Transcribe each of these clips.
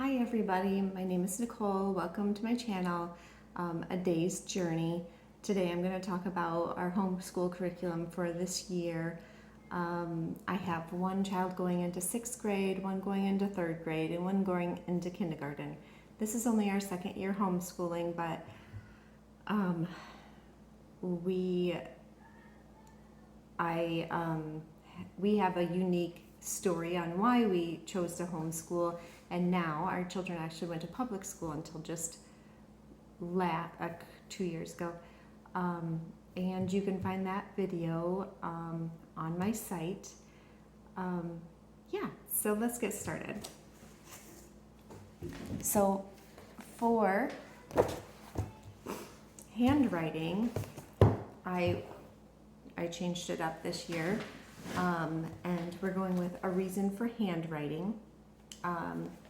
Hi everybody, my name is Nicole. Welcome to my channel, A Day's Journey. Today I'm going to talk about our homeschool curriculum for this year. I have one child going into 6th grade, one going into 3rd grade, and one going into kindergarten. This is only our second year homeschooling, but we have a unique story on why we chose to homeschool, and now our children actually went to public school until just 2 years ago. And you can find that video on my site. Yeah, so let's get started. So for handwriting, I changed it up this year, and we're going with a reason for handwriting.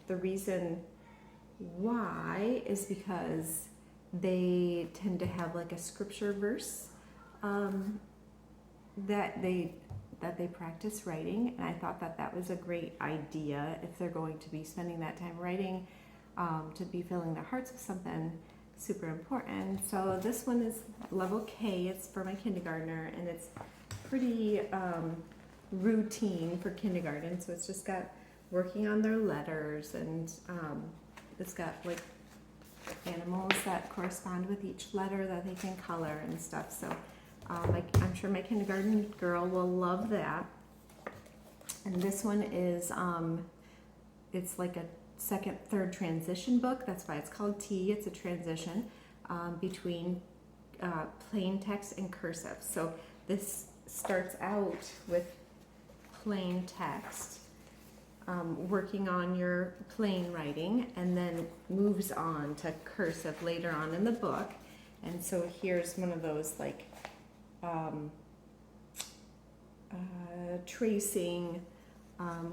The reason why is because they tend to have like a scripture verse that they practice writing, and I thought that was a great idea if they're going to be spending that time writing, to be filling their hearts with something super important. So this one is level K. It's for my kindergartner, and it's pretty routine for kindergarten. So it's just got working on their letters, and it's got like animals that correspond with each letter that they can color and stuff. So I'm sure my kindergarten girl will love that. And this one is it's like a second, third transition book. That's why it's called T. It's a transition between plain text and cursive. So this starts out with plain text, working on your plain writing, and then moves on to cursive later on in the book. And so here's one of those like tracing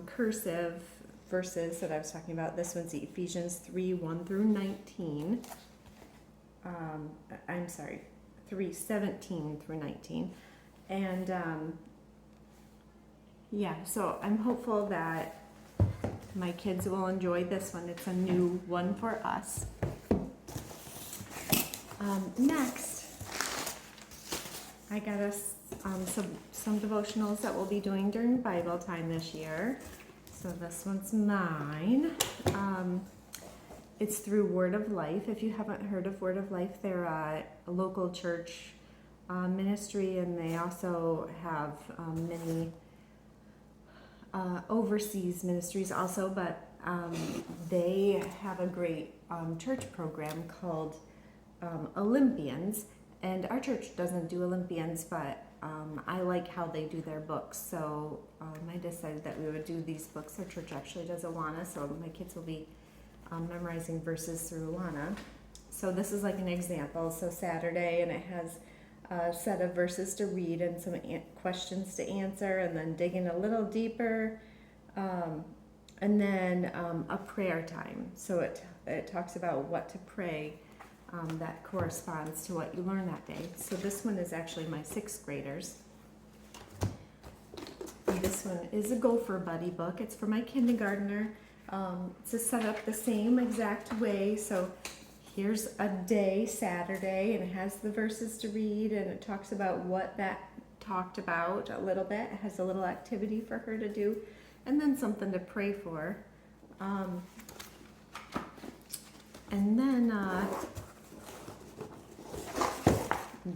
cursive verses that I was talking about. This one's Ephesians 3:1-19. I'm sorry, 3:17-19. And yeah, so I'm hopeful that my kids will enjoy this one. It's a new one for us. Next, I got us some devotionals that we'll be doing during Bible time this year. So this one's mine. It's through Word of Life. If you haven't heard of Word of Life, they're a local church ministry, and they also have many overseas ministries also, but they have a great church program called Olympians, and our church doesn't do Olympians, but I like how they do their books, so I decided that we would do these books. Our church actually does Awana, so my kids will be memorizing verses through Awana. So this is like an example. So Saturday, and it has a set of verses to read and some questions to answer, and then digging a little deeper, and then a prayer time. So it talks about what to pray that corresponds to what you learn that day. So this one is actually my 6th graders. This one is a Gopher Buddy book. It's for my kindergartner. It's set up the same exact way. So here's a day, Saturday, and it has the verses to read, and it talks about what that talked about a little bit. It has a little activity for her to do, and then something to pray for. And then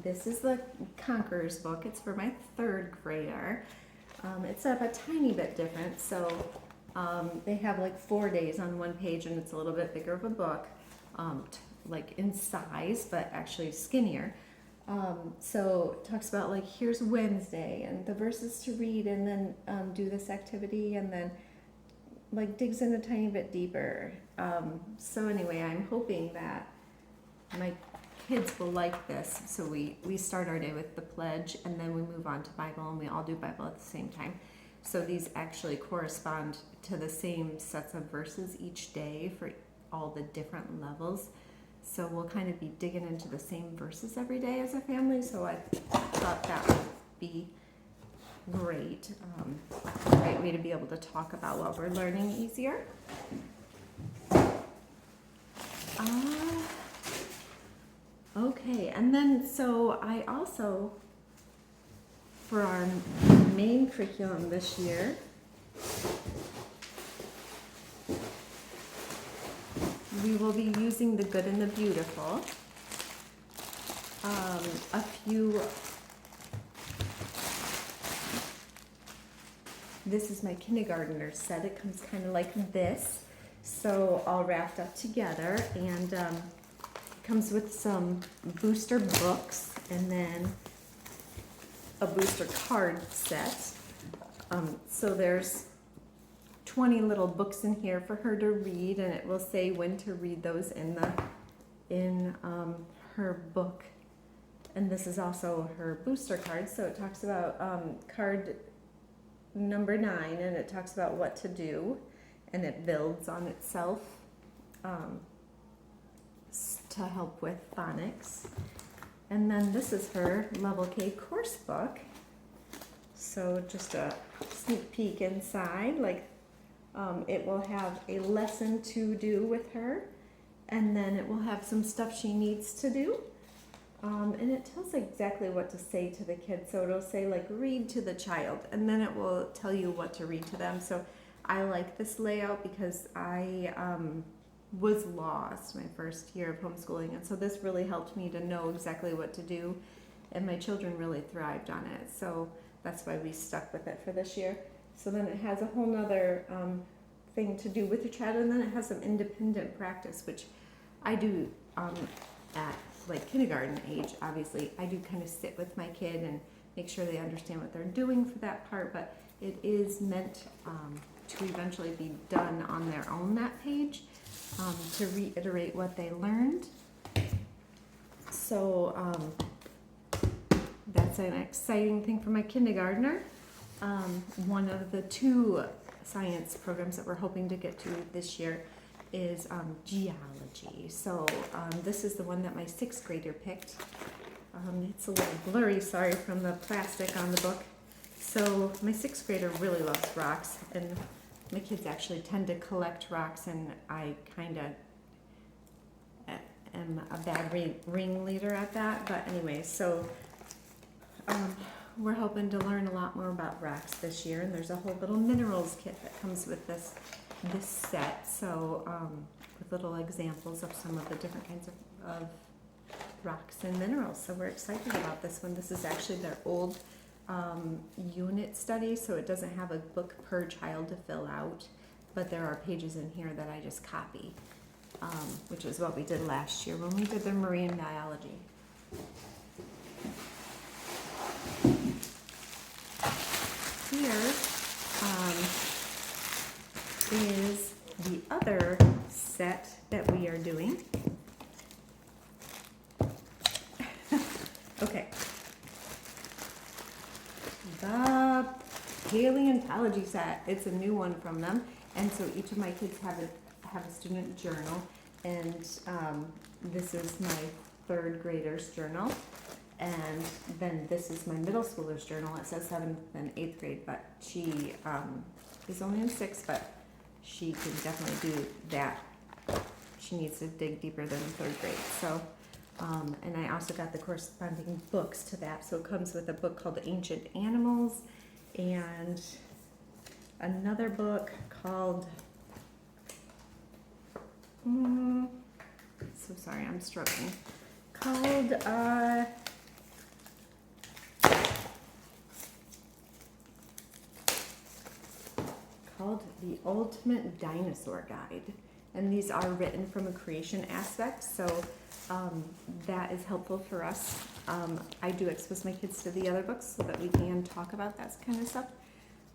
this is the Conquerors book. It's for my 3rd grader. It's set up a tiny bit different. So they have like 4 days on one page, and it's a little bit bigger of a book, like in size, but actually skinnier. So it talks about like, here's Wednesday and the verses to read, and then do this activity, and then like digs in a tiny bit deeper. So anyway, I'm hoping that my kids will like this. So we start our day with the pledge, and then we move on to Bible, and we all do Bible at the same time. So these actually correspond to the same sets of verses each day for all the different levels. So we'll kind of be digging into the same verses every day as a family. So I thought that would be great. A great way to be able to talk about what we're learning easier. Okay, and then so I also, for our main curriculum this year, we will be using The Good and the Beautiful. A few, this is my kindergartner set. It comes kind of like this, so all wrapped up together, and comes with some booster books and then a booster card set. So there's 20 little books in here for her to read, and it will say when to read those in her book. And this is also her booster card, so it talks about card number 9, and it talks about what to do, and it builds on itself to help with phonics. And then this is her Level K course book. So just a sneak peek inside, like it will have a lesson to do with her, and then it will have some stuff she needs to do. And it tells exactly what to say to the kids. So it'll say like read to the child, and then it will tell you what to read to them. So I like this layout because I was lost my first year of homeschooling, and so this really helped me to know exactly what to do, and my children really thrived on it. So that's why we stuck with it for this year. So then it has a whole nother thing to do with your child, and then it has some independent practice, which I do at like kindergarten age. Obviously I do kind of sit with my kid and make sure they understand what they're doing for that part, but it is meant to eventually be done on their own, that page, to reiterate what they learned. So that's an exciting thing for my kindergartner. One of the 2 science programs that we're hoping to get to this year is geology. So this is the one that my 6th grader picked. It's a little blurry, sorry, from the plastic on the book. So my 6th grader really loves rocks, and my kids actually tend to collect rocks, and I kind of am a bad ringleader at that. But anyway, so we're hoping to learn a lot more about rocks this year, and there's a whole little minerals kit that comes with this set. So with little examples of some of the different kinds of rocks and minerals. So we're excited about this one. This is actually their old unit study, so it doesn't have a book per child to fill out, but there are pages in here that I just copy, which is what we did last year when we did the marine biology. Here is the other set that we are doing. Okay. The paleontology set. It's a new one from them, and so each of my kids have a student journal, and this is my 3rd grader's journal, and then this is my middle schooler's journal. It says 7th and 8th grade, but she is only in 6th, but she can definitely do that. She needs to dig deeper than 3rd grade. So, and I also got the corresponding books to that. So it comes with a book called Ancient Animals, and another book called, so sorry, I'm struggling, called The Ultimate Dinosaur Guide. And these are written from a creation aspect, so that is helpful for us. I do expose my kids to the other books so that we can talk about that kind of stuff.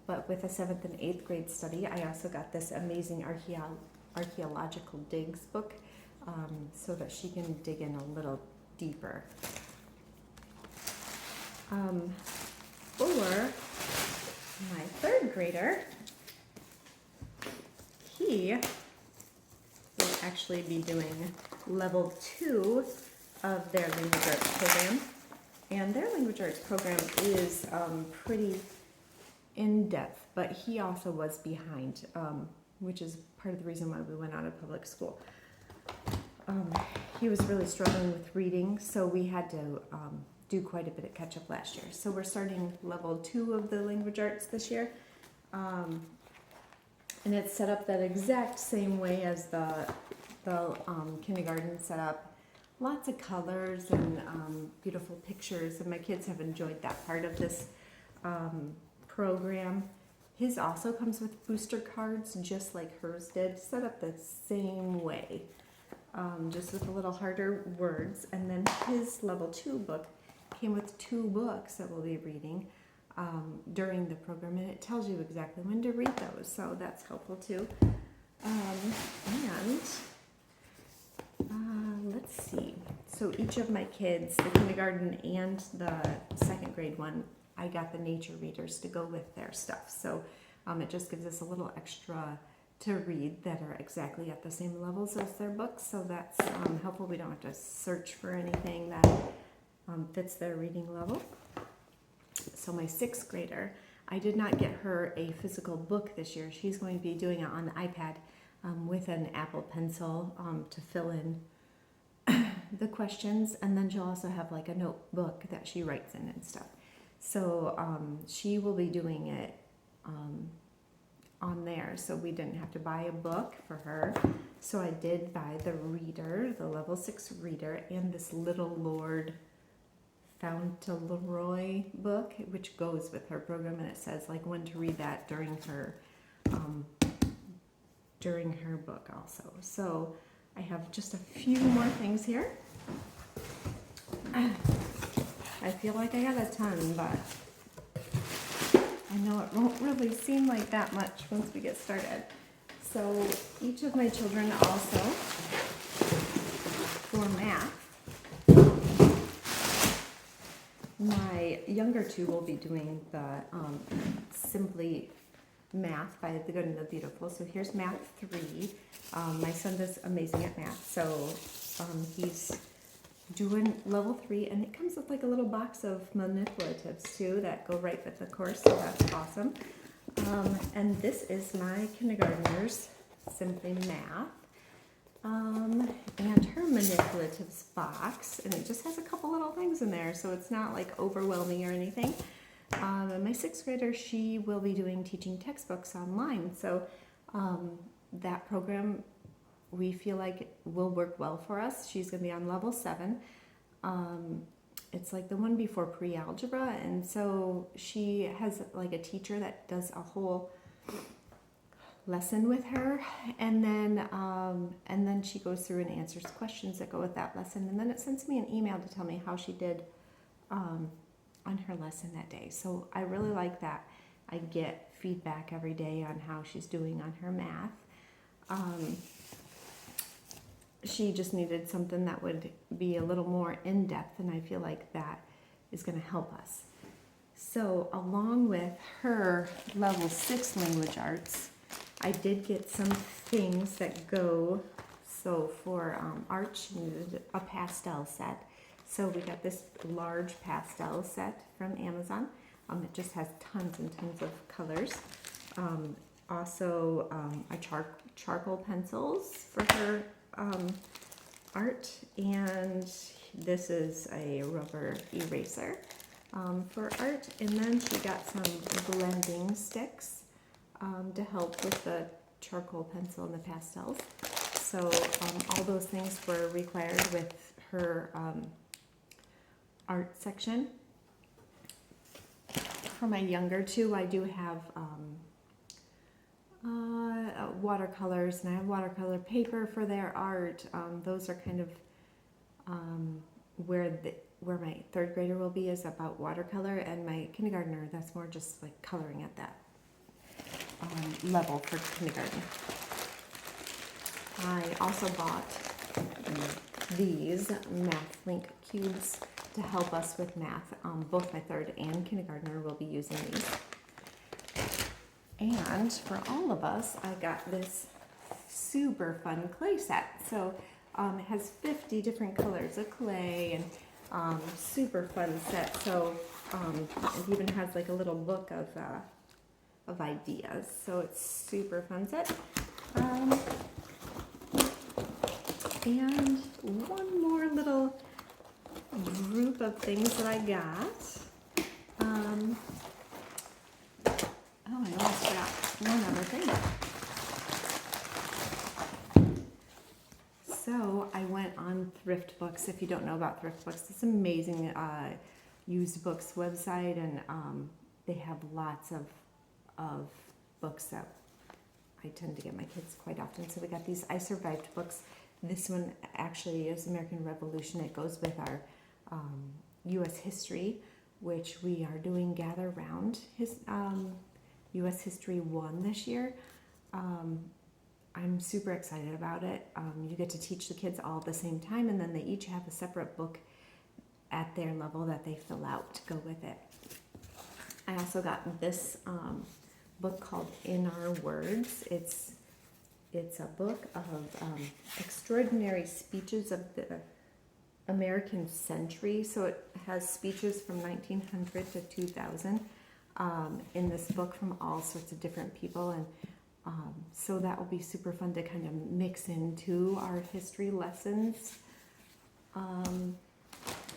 But with a 7th and 8th grade study, I also got this amazing archaeological digs book, so that she can dig in a little deeper. For my 3rd grader, he will actually be doing level 2 of their language arts program. And their language arts program is pretty in-depth, but he also was behind, which is part of the reason why we went out of public school. he was really struggling with reading, so we had to do quite a bit of catch up last year. So we're starting level 2 of the language arts this year. And it's set up that exact same way as the kindergarten set up. Lots of colors and beautiful pictures, and my kids have enjoyed that part of this program. His also comes with booster cards, just like hers did, set up the same way, just with a little harder words. And then his level 2 book came with 2 books that we'll be reading during the program, and it tells you exactly when to read those, so that's helpful too. Let's see. So each of my kids, the kindergarten and the 2nd grade one, I got the nature readers to go with their stuff. So it just gives us a little extra to read that are exactly at the same levels as their books. So that's helpful. We don't have to search for anything that fits their reading level. So my 6th grader, I did not get her a physical book this year. She's going to be doing it on the iPad with an Apple Pencil to fill in the questions, and then she'll also have like a notebook that she writes in and stuff. So she will be doing it on there, so we didn't have to buy a book for her. So I did buy the reader, the level 6 reader, and this Little Lord Fauntleroy book, which goes with her program, and it says like when to read that during her book also. So I have just a few more things here. I feel like I got a ton, but I know it won't really seem like that much once we get started. So each of my children also, for math, my younger 2 will be doing the Simply Math by The Good and the Beautiful. So here's Math 3. My son is amazing at math, so he's doing level 3, and it comes with like a little box of manipulatives too that go right with the course, so that's awesome. And this is my kindergartner's Simply Math. And her manipulatives box, and it just has a couple little things in there, so it's not like overwhelming or anything. And my 6th grader, she will be doing teaching textbooks online, so that program we feel like will work well for us. She's going to be on level 7. It's like the one before pre-algebra, and so she has like a teacher that does a whole lesson with her, and then she goes through and answers questions that go with that lesson, and then it sends me an email to tell me how she did on her lesson that day. So I really like that. I get feedback every day on how she's doing on her math. She just needed something that would be a little more in-depth, and I feel like that is going to help us. So along with her level 6 language arts, I did get some things that go, so for art, she needed a pastel set. So we got this large pastel set from Amazon. It just has tons and tons of colors. Also, charcoal pencils for her art, and this is a rubber eraser for art. And then she got some blending sticks to help with the charcoal pencil and the pastels. So all those things were required with her art section. For my younger 2, I do have watercolors, and I have watercolor paper for their art. Those are kind of where my 3rd grader will be, is about watercolor, and my kindergartner, that's more just like coloring at that level for kindergarten. I also bought these MathLink cubes to help us with math. Both my 3rd and kindergartner will be using these. And for all of us, I got this super fun clay set. So it has 50 different colors of clay, and super fun set. So it even has like a little book of ideas. So it's super fun set. And one more little group of things that I got. Oh, I almost forgot one other thing. So I went on Thrift Books. If you don't know about Thrift Books, it's an amazing used books website, and they have lots of books that I tend to get my kids quite often. So we got these I Survived books. This one actually is American Revolution. It goes with our U.S. history, which we are doing Gather Round his U.S. History 1 this year. I'm super excited about it. You get to teach the kids all at the same time, and then they each have a separate book at their level that they fill out to go with it. I also got this book called In Our Words. It's a book of extraordinary speeches of the American century. So it has speeches from 1900 to 2000 in this book from all sorts of different people, and so that will be super fun to kind of mix into our history lessons. And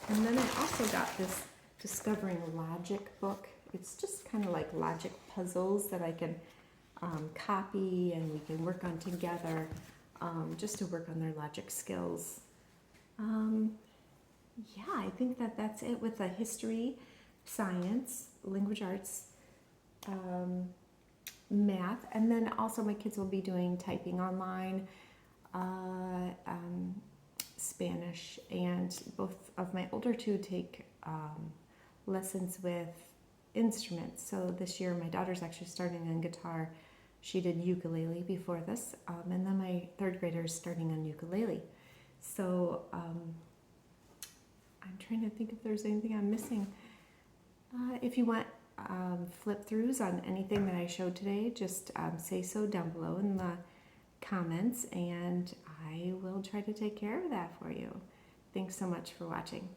then I also got this Discovering Logic book. It's just kind of like logic puzzles that I can copy and we can work on together, just to work on their logic skills. Yeah, I think that's it with the history, science, language arts, math, and then also my kids will be doing typing online, Spanish, and both of my older two take lessons with instruments. So this year my daughter's actually starting on guitar. She did ukulele before this, and then my third grader is starting on ukulele. So I'm trying to think if there's anything I'm missing. If you want flip-throughs on anything that I showed today, just say so down below in the comments, and I will try to take care of that for you. Thanks so much for watching.